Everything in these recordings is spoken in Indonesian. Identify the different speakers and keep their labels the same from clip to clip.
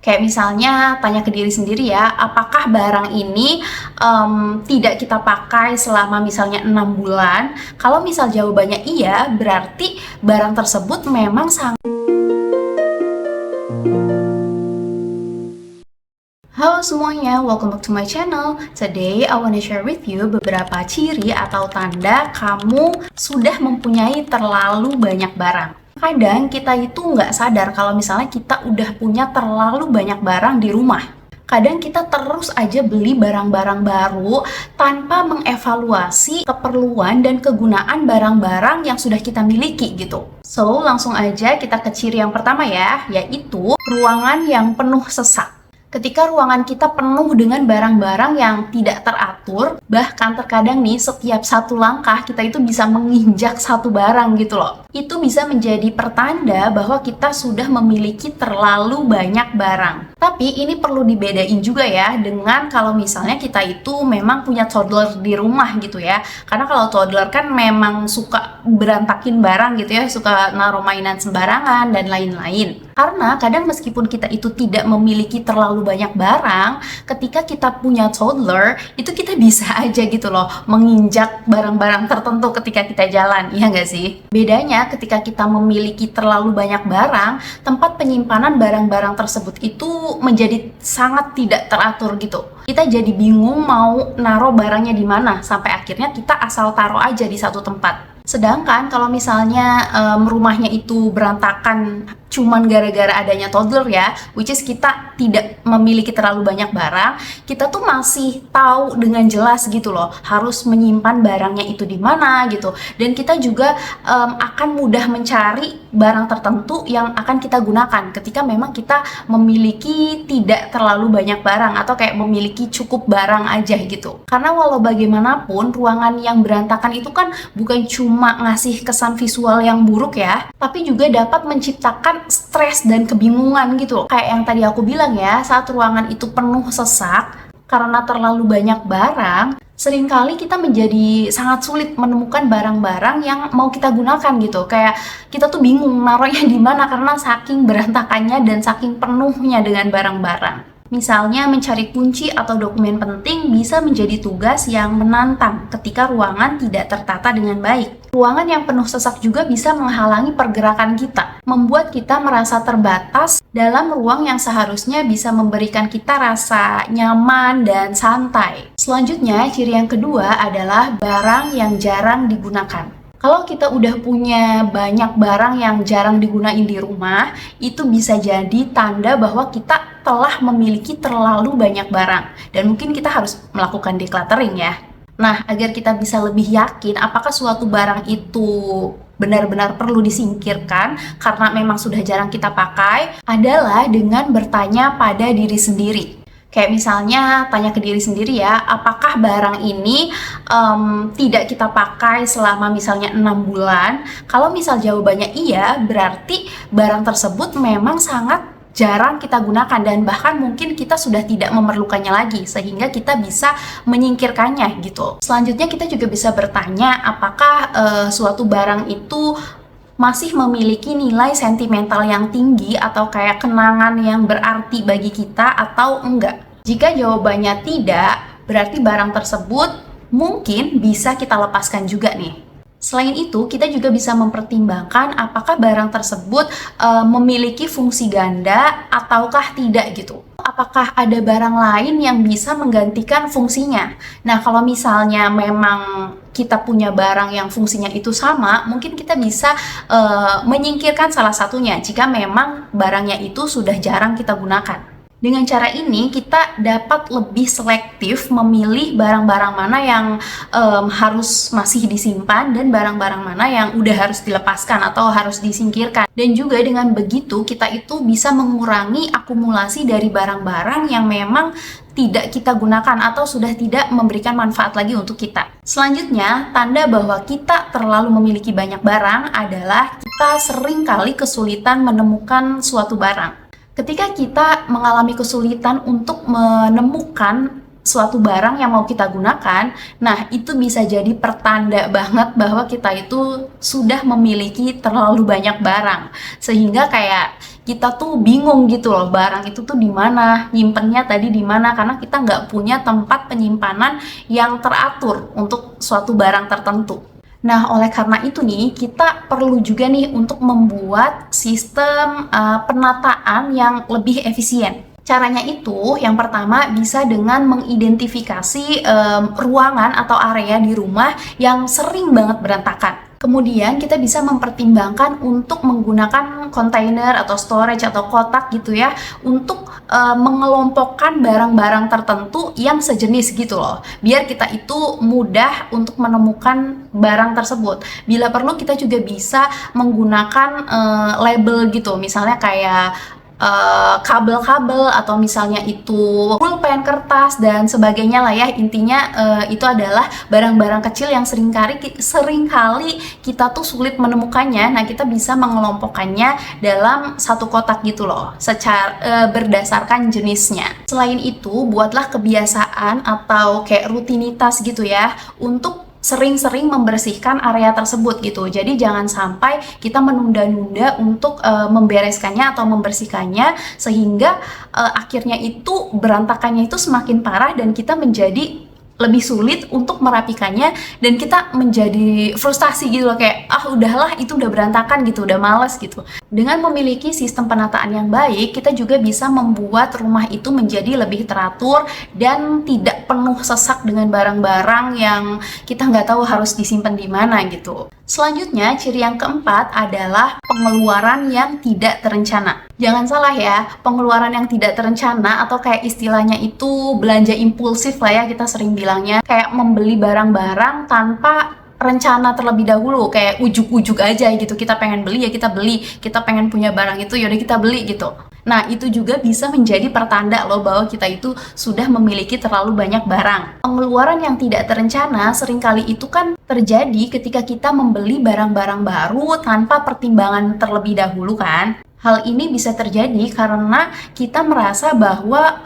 Speaker 1: Kayak misalnya tanya ke diri sendiri ya, apakah barang ini tidak kita pakai selama misalnya 6 bulan? Kalau misal jawabannya iya, berarti barang tersebut memang sangat. Halo semuanya, welcome back to my channel. Today I wanna share with you beberapa ciri atau tanda kamu sudah mempunyai terlalu banyak barang. Kadang kita itu nggak sadar kalau misalnya kita udah punya terlalu banyak barang di rumah. Kadang kita terus aja beli barang-barang baru tanpa mengevaluasi keperluan dan kegunaan barang-barang yang sudah kita miliki gitu. So, langsung aja kita ke ciri yang pertama ya, yaitu ruangan yang penuh sesak. Ketika ruangan kita penuh dengan barang-barang yang tidak teratur, bahkan terkadang nih setiap satu langkah kita itu bisa menginjak satu barang gitu loh. Itu bisa menjadi pertanda bahwa kita sudah memiliki terlalu banyak barang. Tapi ini perlu dibedain juga ya dengan kalau misalnya kita itu memang punya toddler di rumah gitu ya. Karena kalau toddler kan memang suka berantakin barang gitu ya, suka naruh mainan sembarangan dan lain-lain. Karena kadang meskipun kita itu tidak memiliki terlalu banyak barang, ketika kita punya toddler, itu kita bisa aja gitu loh menginjak barang-barang tertentu ketika kita jalan, iya nggak sih? Bedanya ketika kita memiliki terlalu banyak barang, tempat penyimpanan barang-barang tersebut itu menjadi sangat tidak teratur gitu. Kita jadi bingung mau naruh barangnya di mana, sampai akhirnya kita asal taruh aja di satu tempat. Sedangkan kalau misalnya rumahnya itu berantakan cuman gara-gara adanya toddler ya, which is kita tidak memiliki terlalu banyak barang, kita tuh masih tahu dengan jelas gitu loh harus menyimpan barangnya itu di mana gitu, dan kita juga akan mudah mencari barang tertentu yang akan kita gunakan ketika memang kita memiliki tidak terlalu banyak barang atau kayak memiliki cukup barang aja gitu. Karena walau bagaimanapun ruangan yang berantakan itu kan bukan cuma ngasih kesan visual yang buruk ya, tapi juga dapat menciptakan stres dan kebingungan gitu. Kayak yang tadi aku bilang ya, saat ruangan itu penuh sesak karena terlalu banyak barang, seringkali kita menjadi sangat sulit menemukan barang-barang yang mau kita gunakan gitu. Kayak kita tuh bingung naruhnya di mana karena saking berantakannya dan saking penuhnya dengan barang-barang. Misalnya mencari kunci atau dokumen penting bisa menjadi tugas yang menantang ketika ruangan tidak tertata dengan baik. Ruangan yang penuh sesak juga bisa menghalangi pergerakan kita, membuat kita merasa terbatas dalam ruang yang seharusnya bisa memberikan kita rasa nyaman dan santai. Selanjutnya, ciri yang kedua adalah barang yang jarang digunakan. Kalau kita udah punya banyak barang yang jarang digunain di rumah, itu bisa jadi tanda bahwa kita telah memiliki terlalu banyak barang. Dan mungkin kita harus melakukan decluttering ya. Nah, agar kita bisa lebih yakin apakah suatu barang itu benar-benar perlu disingkirkan karena memang sudah jarang kita pakai, adalah dengan bertanya pada diri sendiri. Kayak misalnya tanya ke diri sendiri ya, apakah barang ini tidak kita pakai selama misalnya 6 bulan? Kalau misal jawabannya iya, berarti barang tersebut memang sangat jarang kita gunakan dan bahkan mungkin kita sudah tidak memerlukannya lagi sehingga kita bisa menyingkirkannya gitu. Selanjutnya kita juga bisa bertanya apakah suatu barang itu masih memiliki nilai sentimental yang tinggi atau kayak kenangan yang berarti bagi kita atau enggak. Jika jawabannya tidak, berarti barang tersebut mungkin bisa kita lepaskan juga nih. Selain itu, kita juga bisa mempertimbangkan apakah barang tersebut memiliki fungsi ganda ataukah tidak gitu. Apakah ada barang lain yang bisa menggantikan fungsinya? Nah, kalau misalnya memang kita punya barang yang fungsinya itu sama, mungkin kita bisa menyingkirkan salah satunya jika memang barangnya itu sudah jarang kita gunakan. Dengan cara ini, kita dapat lebih selektif memilih barang-barang mana yang harus masih disimpan dan barang-barang mana yang udah harus dilepaskan atau harus disingkirkan. Dan juga dengan begitu, kita itu bisa mengurangi akumulasi dari barang-barang yang memang tidak kita gunakan atau sudah tidak memberikan manfaat lagi untuk kita. Selanjutnya, tanda bahwa kita terlalu memiliki banyak barang adalah kita seringkali kesulitan menemukan suatu barang. Ketika kita mengalami kesulitan untuk menemukan suatu barang yang mau kita gunakan, nah itu bisa jadi pertanda banget bahwa kita itu sudah memiliki terlalu banyak barang. Sehingga kayak kita tuh bingung gitu loh, barang itu tuh di mana, nyimpennya tadi di mana, karena kita nggak punya tempat penyimpanan yang teratur untuk suatu barang tertentu. Nah, oleh karena itu nih, kita perlu juga nih untuk membuat sistem penataan yang lebih efisien. Caranya itu, yang pertama bisa dengan mengidentifikasi ruangan atau area di rumah yang sering banget berantakan. Kemudian kita bisa mempertimbangkan untuk menggunakan kontainer atau storage atau kotak gitu ya, untuk mengelompokkan barang-barang tertentu yang sejenis gitu loh, biar kita itu mudah untuk menemukan barang tersebut. Bila perlu kita juga bisa menggunakan label gitu, misalnya kayak kabel-kabel atau misalnya itu pulpen, kertas dan sebagainya lah ya. Intinya itu adalah barang-barang kecil yang seringkali kita tuh sulit menemukannya. Nah, kita bisa mengelompokkannya dalam satu kotak gitu loh, secara berdasarkan jenisnya. Selain itu, buatlah kebiasaan atau kayak rutinitas gitu ya untuk sering-sering membersihkan area tersebut gitu. Jadi jangan sampai kita menunda-nunda untuk membereskannya atau membersihkannya, sehingga akhirnya itu berantakannya itu semakin parah dan kita menjadi lebih sulit untuk merapikannya, dan kita menjadi frustasi gitu loh, kayak udahlah itu udah berantakan gitu, udah males gitu. Dengan memiliki sistem penataan yang baik, kita juga bisa membuat rumah itu menjadi lebih teratur dan tidak penuh sesak dengan barang-barang yang kita nggak tahu harus disimpan di mana gitu. Selanjutnya, ciri yang keempat adalah pengeluaran yang tidak terencana. Jangan salah ya, pengeluaran yang tidak terencana atau kayak istilahnya itu belanja impulsif lah ya, kita sering bilangnya, kayak membeli barang-barang tanpa rencana terlebih dahulu, kayak ujuk-ujuk aja gitu. Kita pengen beli ya kita beli, kita pengen punya barang itu yaudah kita beli gitu. Nah, itu juga bisa menjadi pertanda loh bahwa kita itu sudah memiliki terlalu banyak barang. Pengeluaran yang tidak terencana seringkali itu kan terjadi ketika kita membeli barang-barang baru tanpa pertimbangan terlebih dahulu kan. Hal ini bisa terjadi karena kita merasa bahwa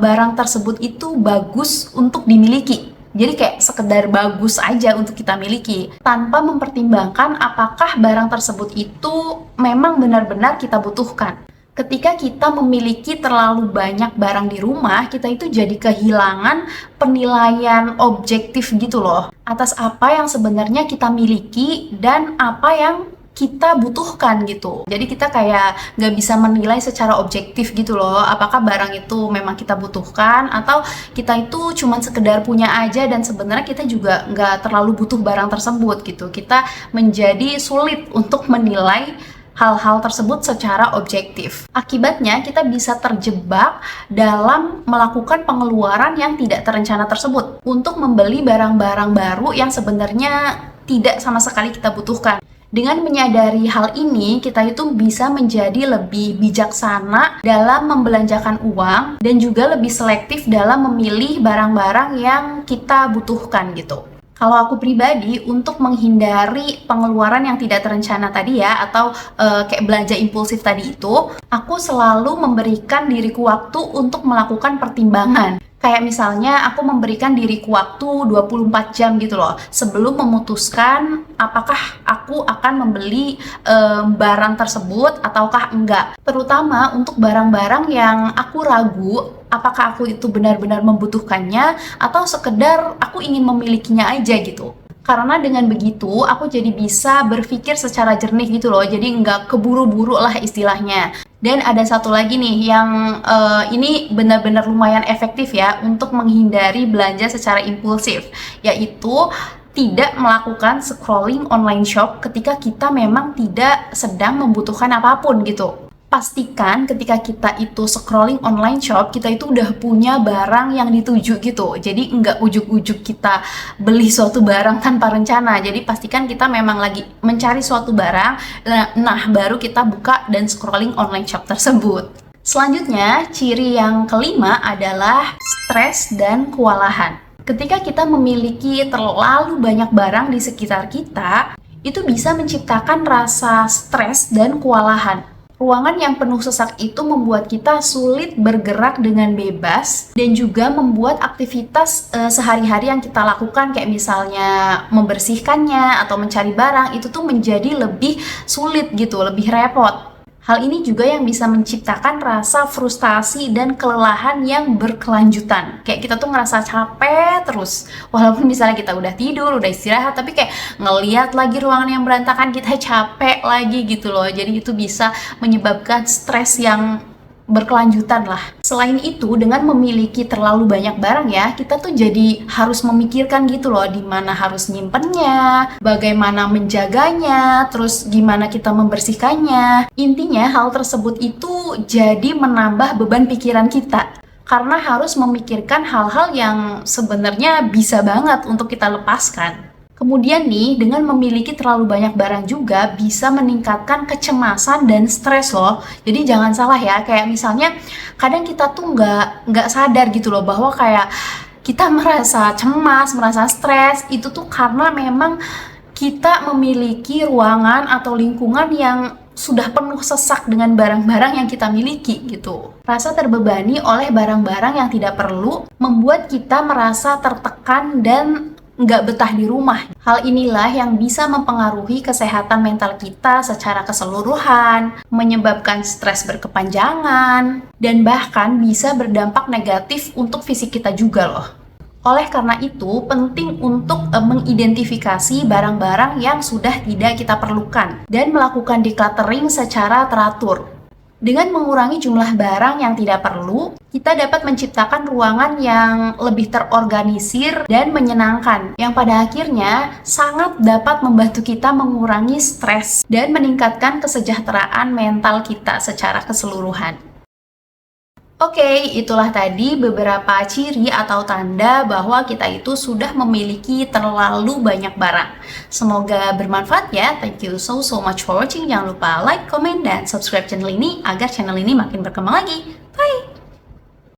Speaker 1: barang tersebut itu bagus untuk dimiliki. Jadi kayak sekedar bagus aja untuk kita miliki, tanpa mempertimbangkan apakah barang tersebut itu memang benar-benar kita butuhkan. Ketika kita memiliki terlalu banyak barang di rumah, kita itu jadi kehilangan penilaian objektif gitu loh, atas apa yang sebenarnya kita miliki dan apa yang kita butuhkan gitu. Jadi kita kayak nggak bisa menilai secara objektif gitu loh, apakah barang itu memang kita butuhkan atau kita itu cuma sekedar punya aja dan sebenarnya kita juga nggak terlalu butuh barang tersebut gitu. Kita menjadi sulit untuk menilai hal-hal tersebut secara objektif. Akibatnya kita bisa terjebak dalam melakukan pengeluaran yang tidak terencana tersebut untuk membeli barang-barang baru yang sebenarnya tidak sama sekali kita butuhkan. Dengan menyadari hal ini, kita itu bisa menjadi lebih bijaksana dalam membelanjakan uang dan juga lebih selektif dalam memilih barang-barang yang kita butuhkan gitu. Kalau aku pribadi, untuk menghindari pengeluaran yang tidak terencana tadi ya, atau kayak belanja impulsif tadi itu, aku selalu memberikan diriku waktu untuk melakukan pertimbangan. Kayak misalnya aku memberikan diriku waktu 24 jam gitu loh, sebelum memutuskan apakah aku akan membeli barang tersebut ataukah enggak. Terutama untuk barang-barang yang aku ragu apakah aku itu benar-benar membutuhkannya atau sekedar aku ingin memilikinya aja gitu. Karena dengan begitu aku jadi bisa berpikir secara jernih gitu loh, jadi nggak keburu-buru lah istilahnya. Dan ada satu lagi nih yang ini benar-benar lumayan efektif ya untuk menghindari belanja secara impulsif, yaitu tidak melakukan scrolling online shop ketika kita memang tidak sedang membutuhkan apapun gitu. Pastikan ketika kita itu scrolling online shop, kita itu udah punya barang yang dituju gitu. Jadi nggak ujuk-ujuk kita beli suatu barang tanpa rencana. Jadi pastikan kita memang lagi mencari suatu barang, nah baru kita buka dan scrolling online shop tersebut. Selanjutnya, ciri yang kelima adalah stres dan kewalahan. Ketika kita memiliki terlalu banyak barang di sekitar kita, itu bisa menciptakan rasa stres dan kewalahan. Ruangan yang penuh sesak itu membuat kita sulit bergerak dengan bebas dan juga membuat aktivitas sehari-hari yang kita lakukan kayak misalnya membersihkannya atau mencari barang itu tuh menjadi lebih sulit gitu, lebih repot. Hal ini juga yang bisa menciptakan rasa frustasi dan kelelahan yang berkelanjutan. Kayak kita tuh ngerasa capek terus. Walaupun misalnya kita udah tidur, udah istirahat, tapi kayak ngeliat lagi ruangan yang berantakan, kita capek lagi gitu loh. Jadi itu bisa menyebabkan stres yang berkelanjutan lah. Selain itu, dengan memiliki terlalu banyak barang ya, kita tuh jadi harus memikirkan gitu loh, di mana harus nyimpennya, bagaimana menjaganya, terus gimana kita membersihkannya. Intinya hal tersebut itu jadi menambah beban pikiran kita. Karena harus memikirkan hal-hal yang sebenarnya bisa banget untuk kita lepaskan. Kemudian nih, dengan memiliki terlalu banyak barang juga bisa meningkatkan kecemasan dan stres loh. Jadi jangan salah ya, kayak misalnya kadang kita tuh nggak sadar gitu loh bahwa kayak kita merasa cemas, merasa stres, itu tuh karena memang kita memiliki ruangan atau lingkungan yang sudah penuh sesak dengan barang-barang yang kita miliki gitu. Rasa terbebani oleh barang-barang yang tidak perlu membuat kita merasa tertekan dan nggak betah di rumah. Hal inilah yang bisa mempengaruhi kesehatan mental kita secara keseluruhan, menyebabkan stres berkepanjangan, dan bahkan bisa berdampak negatif untuk fisik kita juga loh. Oleh karena itu, penting untuk mengidentifikasi barang-barang yang sudah tidak kita perlukan dan melakukan decluttering secara teratur. Dengan mengurangi jumlah barang yang tidak perlu, kita dapat menciptakan ruangan yang lebih terorganisir dan menyenangkan, yang pada akhirnya sangat dapat membantu kita mengurangi stres dan meningkatkan kesejahteraan mental kita secara keseluruhan. Oke, itulah tadi beberapa ciri atau tanda bahwa kita itu sudah memiliki terlalu banyak barang. Semoga bermanfaat ya. Thank you so much for watching. Jangan lupa like, comment, dan subscribe channel ini agar channel ini makin berkembang lagi.